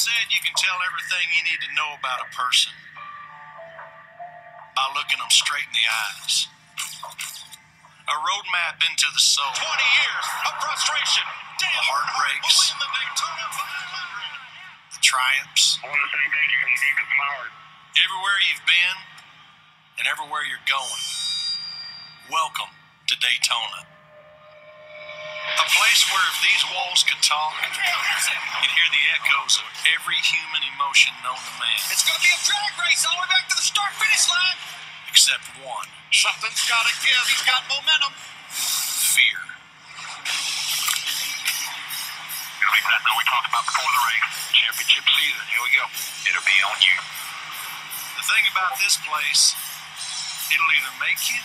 said you can tell everything you need to know about a person by looking them straight in the eyes. A roadmap into the soul. 20 years of frustration. The heartbreaks. Will win the Daytona 500. The triumphs. I want to say thank you from the deep of my heart. Everywhere you've been and everywhere you're going. Welcome to Daytona. A place where if these walls could talk, you'd hear the echoes of every human emotion known to man. It's going to be a drag race all the way back to the start-finish line. Except one. Something's got to give. He's got momentum. Fear. At least that's what we talked about before the race. Championship season. Here we go. It'll be on you. The thing about this place, it'll either make you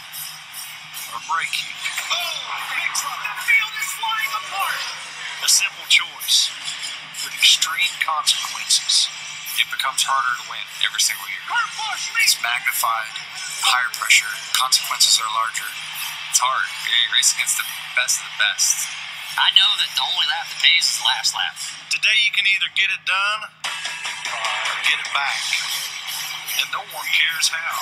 or break you. Oh, big trouble. The field is flying apart. A simple choice with extreme consequences. It becomes harder to win every single year. Kurt Busch It's magnified, higher pressure, consequences are larger. It's hard. You're racing against the best of the best. I know that the only lap that pays is the last lap. Today you can either get it done or get it back. And no one cares how.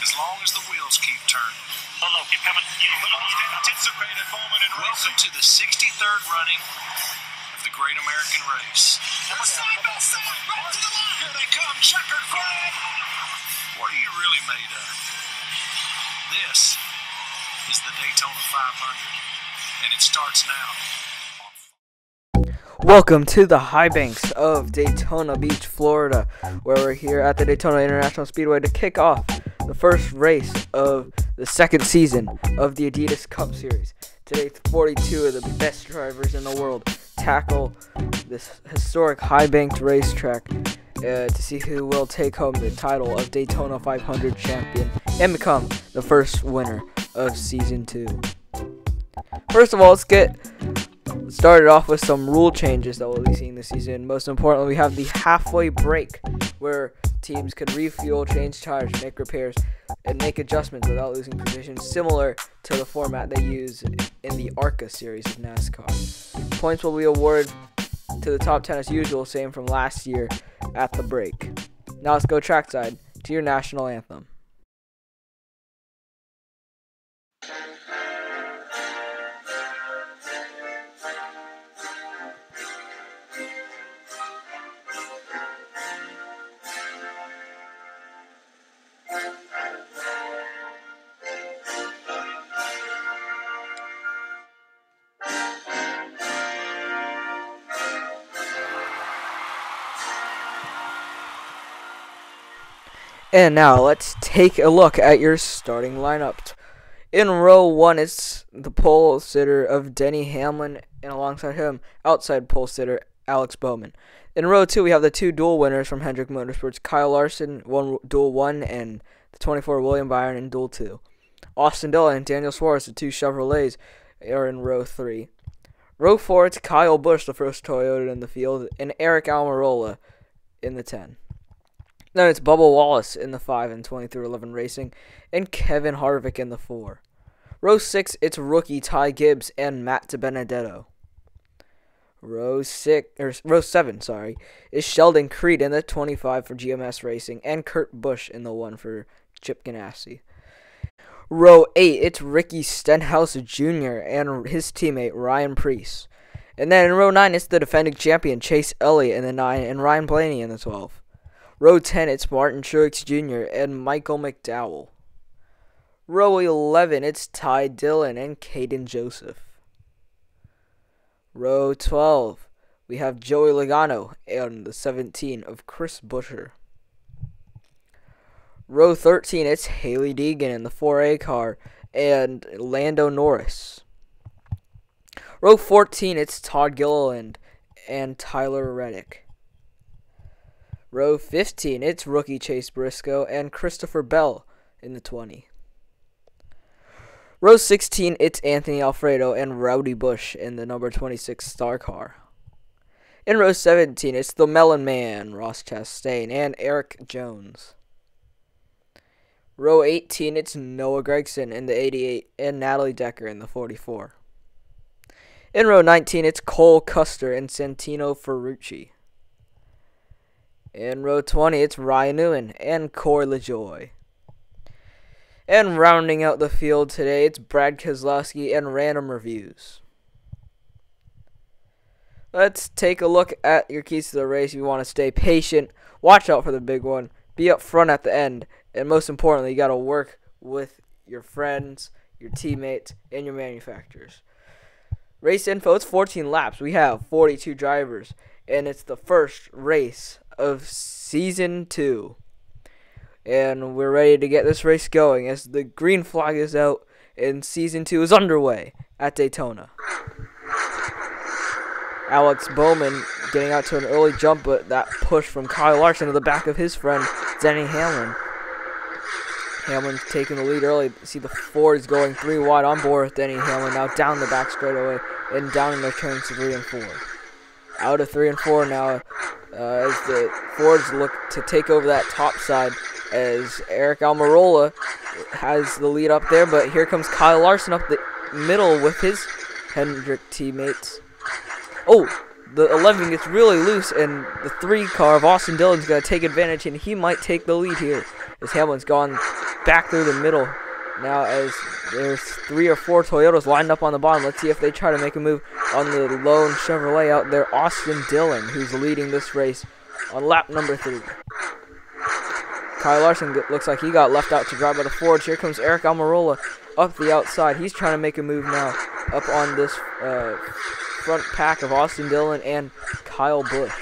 As long as the wheels keep turning. Oh, no, keep coming. The most anticipated moment in Welcome racing. to the 63rd running of the Great American Race. They're side by side, right to the line. Here they come, checkered flag. What are you really made of? This is the Daytona 500, and it starts now. Welcome to the high banks of Daytona Beach, Florida, where we're here at the Daytona International Speedway to kick off the first race of the second season of the Adidas Cup Series. Today, 42 of the best drivers in the world tackle this historic high-banked racetrack to see who will take home the title of Daytona 500 champion and become the first winner of Season 2. First of all, let's get started off with some rule changes that we'll be seeing this season. Most importantly, we have the halfway break, where teams can refuel, change tires, make repairs, and make adjustments without losing position, similar to the format they use in the ARCA series of NASCAR. Points will be awarded to the top 10 as usual, same from last year at the break. Now let's go trackside to your national anthem. And now let's take a look at your starting lineup. In row 1, it's the pole sitter of Denny Hamlin, and alongside him, outside pole sitter Alex Bowman. In row 2, we have the two dual winners from Hendrick Motorsports, Kyle Larson, dual 1, and the 24 William Byron in dual 2. Austin Dillon and Daniel Suarez, the two Chevrolets, are in row 3. Row 4, it's Kyle Busch, the first Toyota in the field, and Aric Almirola in the 10. Then it's Bubba Wallace in the 5 and 2311 Racing, and Kevin Harvick in the 4. Row 6, it's rookie Ty Gibbs and Matt DiBenedetto. Row 7, is Sheldon Creed in the 25 for GMS Racing, and Kurt Busch in the 1 for Chip Ganassi. Row 8, it's Ricky Stenhouse Jr. and his teammate Ryan Preece. And then in row 9, it's the defending champion Chase Elliott in the 9 and Ryan Blaney in the 12. Row 10, it's Martin Truex Jr. and Michael McDowell. Row 11, it's Ty Dillon and Caden Joseph. Row 12, we have Joey Logano and the 17 of Chris Buescher. Row 13, it's Haley Deegan in the 4A car and Lando Norris. Row 14, it's Todd Gilliland and Tyler Reddick. Row 15, it's rookie Chase Briscoe and Christopher Bell in the 20. Row 16, it's Anthony Alfredo and Rowdy Busch in the number 26 Star Car. In row 17, it's the Melon Man, Ross Chastain, and Eric Jones. Row 18, it's Noah Gragson in the 88 and Natalie Decker in the 44. In row 19, it's Cole Custer and Santino Ferrucci. In row 20, it's Ryan Newman and Corey LaJoy. And rounding out the field today, it's Brad Keselowski and Random Reviews. Let's take a look at your keys to the race. You want to stay patient, watch out for the big one, be up front at the end, and most importantly, you got to work with your friends, your teammates, and your manufacturers. Race info, it's 14 laps. We have 42 drivers, and it's the first race of Season 2. And we're ready to get this race going as the green flag is out and Season 2 is underway at Daytona. Alex Bowman getting out to an early jump, but that push from Kyle Larson to the back of his friend, Denny Hamlin. Hamlin taking the lead early. See the Fords going 3 wide on board with Denny Hamlin now down the back straightaway and down in their turns 3 and 4. Out of 3 and 4 now as the Fords look to take over that top side as Aric Almirola has the lead up there, but here comes Kyle Larson up the middle with his Hendrick teammates. Oh, the 11 gets really loose, and the 3 car of Austin Dillon's going to take advantage, and he might take the lead here as Hamlin's gone back through the middle. Now as there's 3 or 4 Toyotas lined up on the bottom. Let's see if they try to make a move on the lone Chevrolet out there, Austin Dillon, who's leading this race on lap number 3. Kyle Larson looks like he got left out to drive by the Fords. Here comes Aric Almirola up the outside. He's trying to make a move now up on this front pack of Austin Dillon and Kyle Busch.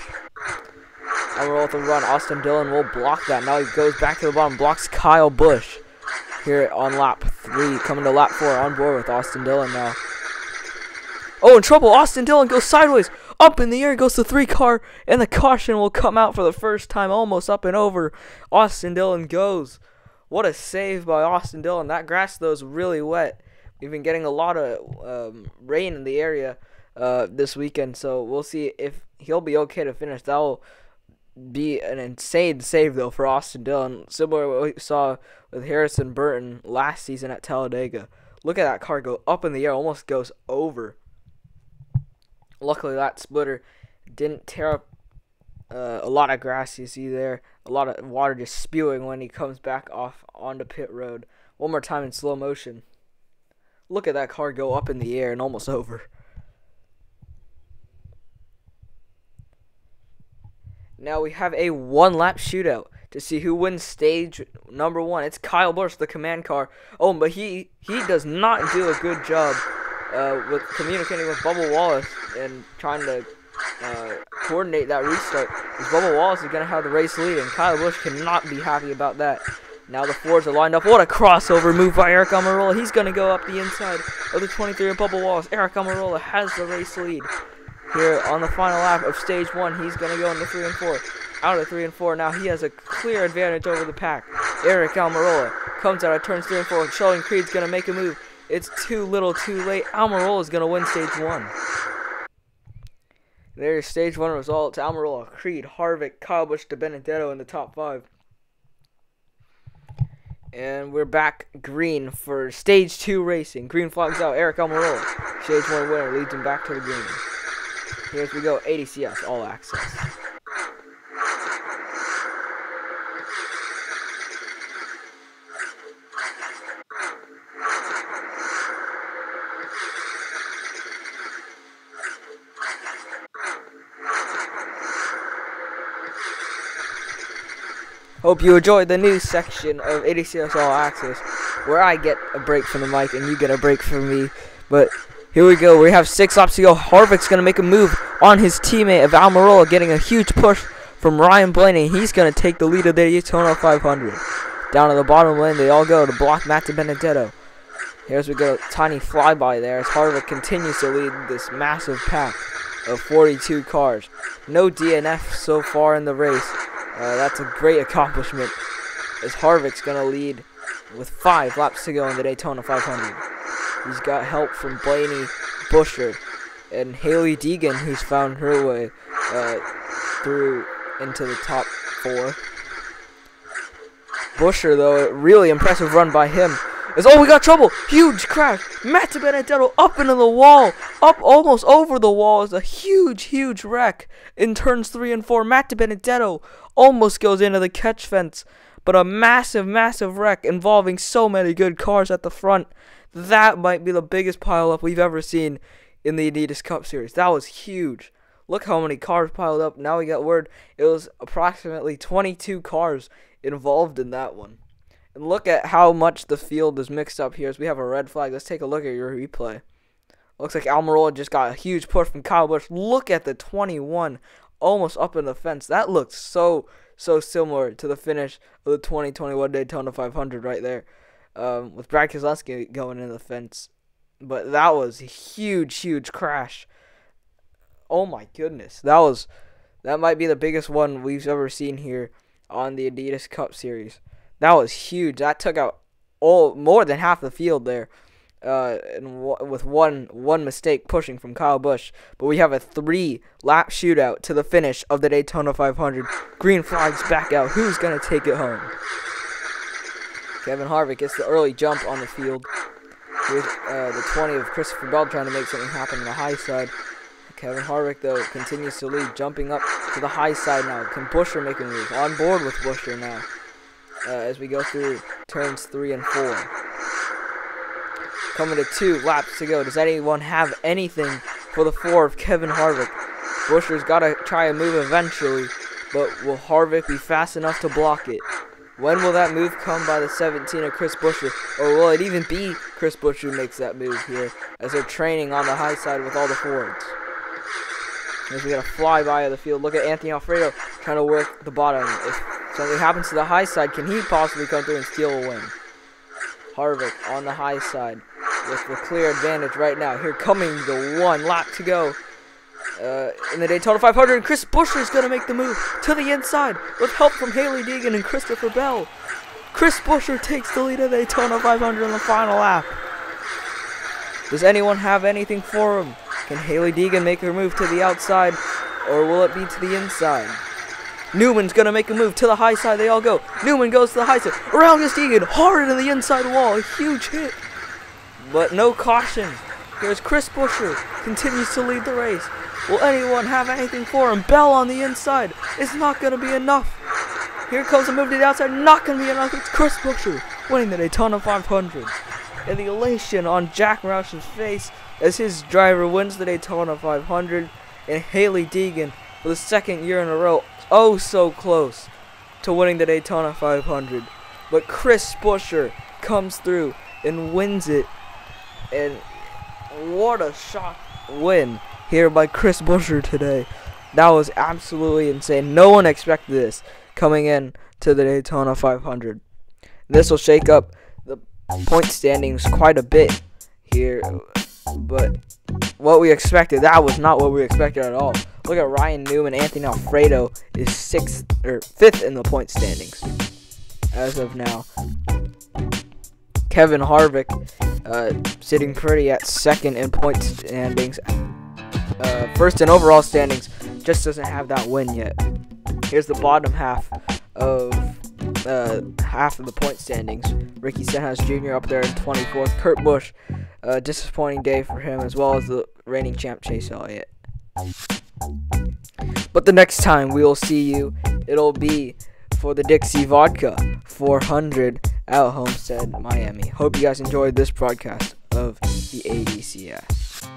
Almirola with the run. Austin Dillon will block that. Now he goes back to the bottom, blocks Kyle Busch here on lap 3. Coming to lap 4 on board with Austin Dillon now. Oh, in trouble. Austin Dillon goes sideways. Up in the air goes the 3 car, and the caution will come out for the first time, almost up and over. Austin Dillon goes. What a save by Austin Dillon. That grass, though, is really wet. We've been getting a lot of rain in the area this weekend, so we'll see if he'll be okay to finish. That will be an insane save, though, for Austin Dillon, similar to what we saw with Harrison Burton last season at Talladega. Look at that car go up in the air, almost goes over. Luckily, that splitter didn't tear up a lot of grass you see there. A lot of water just spewing when he comes back off onto pit road. One more time in slow motion. Look at that car go up in the air and almost over. Now we have a 1-lap shootout to see who wins stage number 1. It's Kyle Busch, the command car. Oh, but he does not do a good job with communicating with Bubba Wallace and trying to coordinate that restart. Because Bubba Wallace is going to have the race lead, and Kyle Busch cannot be happy about that. Now the Fords are lined up. What a crossover move by Aric Almirola. He's going to go up the inside of the 23 of Bubba Wallace. Aric Almirola has the race lead. Here on the final lap of stage 1, he's going to go into 3 and 4. Out of 3 and 4, now he has a clear advantage over the pack. Aric Almirola comes out of turns 3 and 4. Sheldon Creed's going to make a move. It's too little too late. Almirola is going to win stage 1. There's stage 1 results. Almirola, Creed, Harvick, Kyle Busch, DiBenedetto in the top 5. And we're back green for stage 2 racing. Green flags out. Aric Almirola, stage 1 winner, leads him back to the green. Here as we go, ADCS, all access. Hope you enjoyed the news section of ADCS All Access, where I get a break from the mic and you get a break from me. But here we go. We have 6 laps to go. Harvick's going to make a move on his teammate of Almirola, getting a huge push from Ryan Blaney. He's going to take the lead of the Daytona 500. Down to the bottom lane, they all go to block Matt DiBenedetto. Here's we go. Tiny flyby there as Harvick continues to lead this massive pack of 42 cars. No DNF so far in the race. That's a great accomplishment as Harvick's going to lead with 5 laps to go in the Daytona 500. He's got help from Blaney, Buescher, and Haley Deegan, who's found her way through into the top 4. Buescher, though, a really impressive run by him. we got trouble. Huge crash. Matt Benedetto up into the wall. Up almost over the wall is a huge wreck in turns 3 and 4. Matt Benedetto almost goes into the catch fence. But a massive wreck involving so many good cars at the front. That might be the biggest pileup we've ever seen in the Adidas Cup Series. That was huge. Look how many cars piled up. Now we got word it was approximately 22 cars involved in that one. And look at how much the field is mixed up here as we have a red flag. Let's take a look at your replay. Looks like Almirola just got a huge push from Kyle Busch. Look at the 21 almost up in the fence. That looks so similar to the finish of the 2021 Daytona 500 right there. With Brad Keselowski going in the fence. But that was a huge crash. Oh my goodness. That might be the biggest one we've ever seen here on the Adidas Cup Series. That was huge. That took out more than half the field there. And with one mistake pushing from Kyle Busch. But we have a 3-lap shootout to the finish of the Daytona 500. Green flags back out. Who's going to take it home? Kevin Harvick gets the early jump on the field. Here's the 20 of Christopher Bell trying to make something happen on the high side. Kevin Harvick, though, continues to lead, jumping up to the high side now. Can Buescher make a move? On board with Buescher now as we go through turns 3 and 4. Coming to 2 laps to go. Does anyone have anything for the 4 of Kevin Harvick? Buescher's got to try a move eventually, but will Harvick be fast enough to block it? When will that move come by the 17 of Chris Buescher? Or will it even be Chris Buescher who makes that move here as they're training on the high side with all the Fords? As we got a flyby of the field. Look at Anthony Alfredo trying to work the bottom. If something happens to the high side, can he possibly come through and steal a win? Harvick on the high side with the clear advantage right now. Here coming the 1 lap to go in the Daytona 500. Chris Buescher is going to make the move to the inside with help from Hailie Deegan and Christopher Bell. Chris Buescher takes the lead of the Daytona 500 in the final lap. Does anyone have anything for him? Can Hailie Deegan make her move to the outside, or will it be to the inside? Newman's going to make a move to the high side. They all go. Newman goes to the high side. Around goes Deegan. Hard into the inside wall. A huge hit. But no caution. Here's Chris Buescher. Continues to lead the race. Will anyone have anything for him? Bell on the inside. It's not going to be enough. Here comes a move to the outside. Not going to be enough. It's Chris Buescher winning the Daytona 500. And the elation on Jack Roush's face as his driver wins the Daytona 500. And Hailie Deegan, for the 2nd year in a row, oh so close to winning the Daytona 500. But Chris Buescher comes through and wins it. And what a shock win here by Chris Buescher today. That was absolutely insane. No one expected this coming in to the Daytona 500. This will shake up the point standings quite a bit here. But what we expected, that was not what we expected at all. Look at Ryan Newman. Anthony Alfredo is 5th in the point standings as of now. Kevin Harvick sitting pretty at 2nd in point standings. 1st in overall standings, just doesn't have that win yet. Here's the bottom half of the point standings. Ricky Stenhouse Jr. up there in 24th. Kurt Busch, disappointing day for him, as well as the reigning champ Chase Elliott. But the next time we will see you, it'll be for the Dixie Vodka 400 at Homestead, Miami. Hope you guys enjoyed this broadcast of the ADCS.